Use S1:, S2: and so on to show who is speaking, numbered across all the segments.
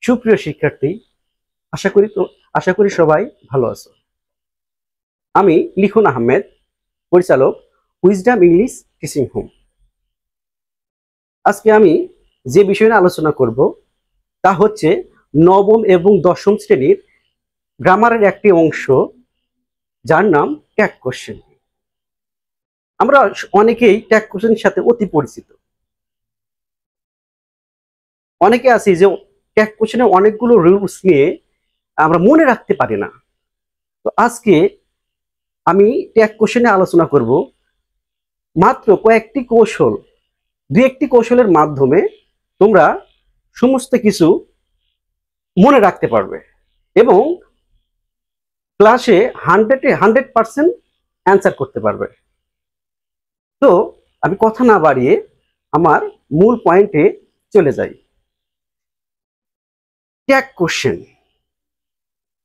S1: সুপ্রিয় শিক্ষার্থী, আশা করি সবাই ভালো আছো। আমি লিখন আহমেদ, পরিচালক উইজডম ইংলিশ টিচিং হোম। আজকে আমি যে বিষয় নিয়ে আলোচনা করব তা হচ্ছে নবম এবং দশম শ্রেণীর গ্রামারের একটি অংশ, যার নাম ট্যাগ কোশ্চেন। আমরা অনেকেই ট্যাগ কোশ্চেনের সাথে অতি পরিচিত। অনেকে আছি যে ট্যাগ কোশ্চেনে অনেকগুলো রুলস নিয়ে আমরা মনে রাখতে পারি না। তো আজকে আমি ট্যাগ কোশ্চেনে আলোচনা করব মাত্র কয়েকটি কৌশল, দুই একটি কৌশলের মাধ্যমে তোমরা সমস্ত কিছু মনে রাখতে পারবে এবং ক্লাসে 100% অ্যান্সার করতে পারবে। তো আমি কথা না বাড়িয়ে আমার মূল পয়েন্টে চলে যাই। Tag question.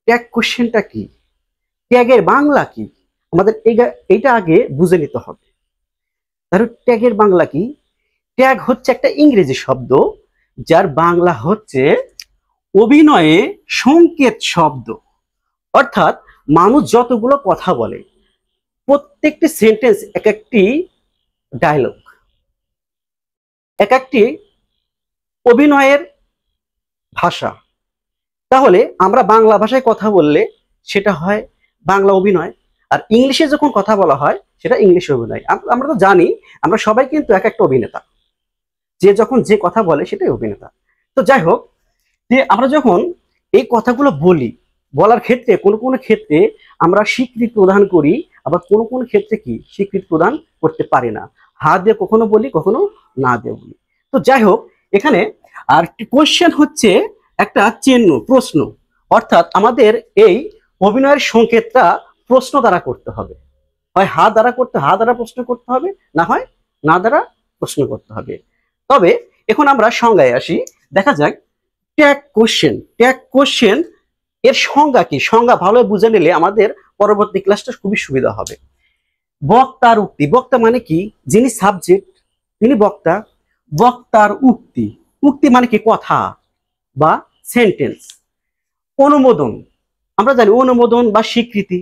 S1: ট্যাগ কোশ্চেনটা কি? ট্যাগের বাংলা কি? আমাদের এইটা আগে বুঝে নিতে হবে। তাহলে ট্যাগের বাংলা কি? ট্যাগ হচ্ছে একটা ইংরেজি শব্দ, যার বাংলা হচ্ছে অভিনয়ে সংকেত শব্দ। অর্থাৎ মানুষ যতগুলো কথা বলে, প্রত্যেকটি সেন্টেন্স এক একটি ডায়লগ, এক একটি অভিনয়ের ভাষা। তাহলে আমরা বাংলা ভাষায় কথা বললে সেটা হয় বাংলা অভিনয়, আর ইংলিশে যখন কথা বলা হয় সেটা ইংলিশ অভিনয়। আমরা তো জানি আমরা সবাই কিন্তু এক একটা অভিনেতা, যে যখন যে কথা বলে সেটাই অভিনেতা। তো যাই হোক, যে আমরা যখন এই কথাগুলো বলার ক্ষেত্রে কোনো কোনো ক্ষেত্রে আমরা স্বীকৃতি প্রদান করি, আবার কোনো কোনো ক্ষেত্রে কি স্বীকৃতি প্রদান করতে পারি না। হা দিয়ে কখনো বলি, কখনো না দিয়ে বলি। তো যাই হোক, এখানে আর কোশ্চেন হচ্ছে একটা চিহ্ন, প্রশ্ন। অর্থাৎ আমাদের এই অভিনয়ের সংকেতটা প্রশ্ন দ্বারা করতে হবে, হয় হা দ্বারা প্রশ্ন করতে হবে, না হয় না দ্বারা প্রশ্ন করতে হবে। তবে এখন আমরা সংজ্ঞায় আসি। দেখা যাক ট্যাগ কোশ্চেন। ট্যাগ কোশ্চেন এর সংজ্ঞা কি? সংজ্ঞা ভালোভাবে বুঝে নিলে আমাদের পরবর্তী ক্লাসটা খুবই সুবিধা হবে। বক্তার উক্তি। বক্তা মানে কি? যিনি সাবজেক্ট তিনি বক্তা। বক্তার উক্তি। উক্তি মানে কি? কথা বা সেন্টেন্স। অনুমোদন। আমরা জানি অনুমোদন বা স্বীকৃতি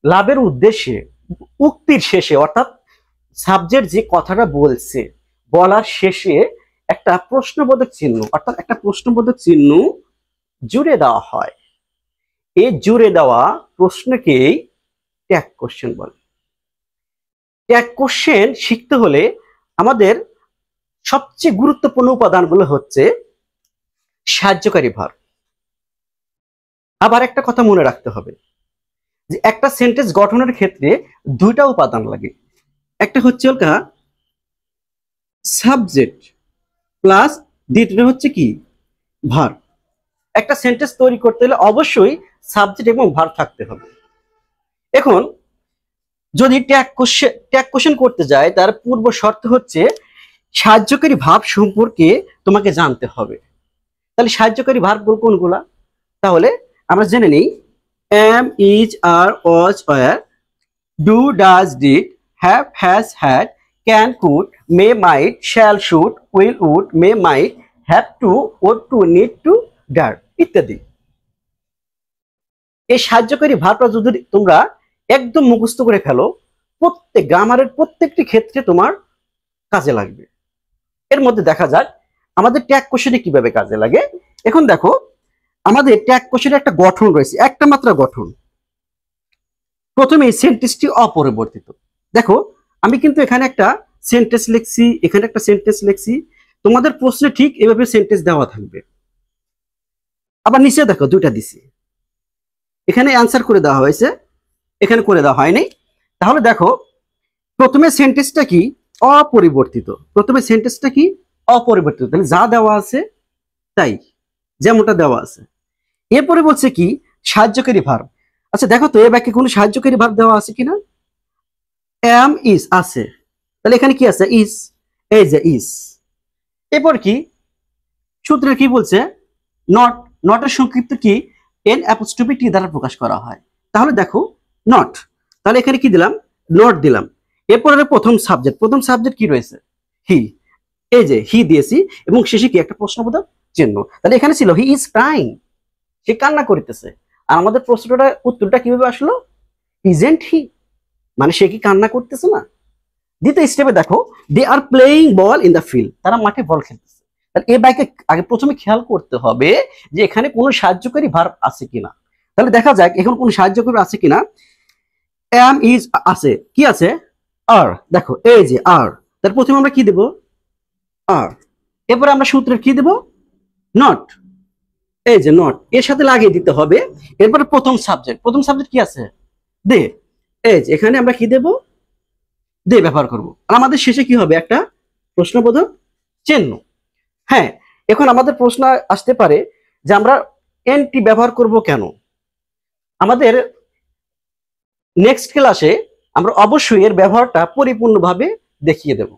S1: লাভের উদ্দেশ্যে উক্তির শেষে, অর্থাৎ সাবজেক্ট যে কথাটা বলছে বলার শেষে একটা প্রশ্নবোধক চিহ্ন, অর্থাৎ একটা প্রশ্নবোধক চিহ্ন জুড়ে দেওয়া হয়। এই জুড়ে দেওয়া প্রশ্নকেই ট্যাগ কোশ্চেন বলে। ট্যাগ কোশ্চেন শিখতে হলে আমাদের সবচেয়ে গুরুত্বপূর্ণ উপাদানগুলো হচ্ছে সাহায্যকারী ভার্ব। আবার একটা কথা মনে রাখতে হবে যে একটা সেন্টেন্স গঠনের ক্ষেত্রে দুইটা উপাদান লাগে। একটা হচ্ছে সাবজেক্ট প্লাস দ্বিতীয়টা হচ্ছে কি? ভার্ব। একটা সেন্টেন্স তৈরি করতে হলে অবশ্যই সাবজেক্ট এবং ভার্ব থাকতে হবে। এখন যদি ট্যাগ কোশ্চেন করতে যায়, তার পূর্ব শর্ত হচ্ছে সাহায্যকারী ভার্ব সম্পর্কে তোমাকে জানতে হবে। তাহলে সাহায্যকারী ভার্ব কোনগুলা? তাহলে আমরা জেনে নিই। am, is, are, was, were, do, does, did, have, has, had, can, could, may, might, shall, should, will, would, may, might, have to, ought to, need to, dare ইত্যাদি। এই সাহায্যকারী ভার্বটা যদি তোমরা একদম মুখস্থ করে ফেলো, গ্রামারের প্রত্যেকটি ক্ষেত্রে তোমার কাজে লাগবে। এর মধ্যে দেখা যাক আমাদের ট্যাগ কোশ্চেনে কিভাবে কাজে লাগে। এখন দেখো, আমাদের ট্যাগ কোশ্চেনের একটা গঠন রয়েছে, একটা মাত্র গঠন। প্রথমে সেন্টেন্সটি অপরিবর্তিত। দেখো, আমি কিন্তু এখানে একটা সেন্টেন্স লিখছি, এখানে একটা সেন্টেন্স লিখছি। তোমাদের প্রশ্নে ঠিক এভাবে সেন্টেন্স দেওয়া থাকবে। আবার নিচে দেখো দুইটা দিছি, এখানে অ্যান্সার করে দেওয়া হয়েছে, এখানে করে দেওয়া হয়নি। তাহলে দেখো, প্রথমে সেন্টেন্সটা কি? অপরিবর্তিত। প্রথমে সেন্টেন্সটা কি? অপরিবর্তিত। তাহলে যা দেওয়া আছে তাই, যেমনটা দেওয়া আছে। এরপরে বলছে কি? সাহায্যকারী ভার্ব। আচ্ছা দেখো তো, এ বাক্যে কোনো সাহায্যকারী ভার্ব দেওয়া আছে কিনা? am, is আছে। তাহলে এখানে কি আছে? is। এই যে is। এরপর কি? সূত্রে কি বলছে? নট। নটের সংক্ষিপ্ত কি? n apostrophe t দ্বারা প্রকাশ করা হয়। তাহলে দেখো নট, তাহলে এখানে কি দিলাম? নট দিলাম। এরপরে প্রথম সাবজেক্ট কি রয়েছে? হি। এই যে হি দিয়েছি এবং শেষে কি? একটা প্রশ্নবোধক চিহ্ন। তাহলে এখানে ছিল হি ইজ ক্রাইং, সে কান্না করিতেছে। আর আমাদের প্রশ্নটা উত্তরটা কিভাবে আসলো, ইজেন্ট হি, মানে সে কি কান্না করতেছে না। দ্বিতীয় স্টেপে দেখো, they are playing ball in the field, তারা মাঠে বল খেলতেছে। তাহলে এই বাইকে আগে প্রথমে খেয়াল করতে হবে যে এখানে কোনো সাহায্যকারী ভার্ব আছে কিনা। তাহলে দেখা যাক এখন কোনো সাহায্যকারী আছে কিনা। এম ইজ আছে, কি আছে, আর। দেখো এই যে আর, তার প্রথমে আমরা কি দেব, আর। এরপরে আমরা সূত্রের কি দেব, নট, এই যে নট এর সাথে লাগিয়ে দিতে হবে। এরপরে প্রথম সাবজেক্ট কি আছে, দে। এই যে এখানে আমরা কি দেব, দে ব্যবহার করব। আর আমাদের শেষে কি হবে, একটা প্রশ্নবোধক চিহ্ন। হ্যাঁ, এখন আমাদের প্রশ্ন আসতে পারে যে আমরা এনটি ব্যবহার করব কেন। আমাদের নেক্সট ক্লাসে আমরা অবশ্যই এর ব্যবহারটা পরিপূর্ণভাবে দেখিয়ে দেব।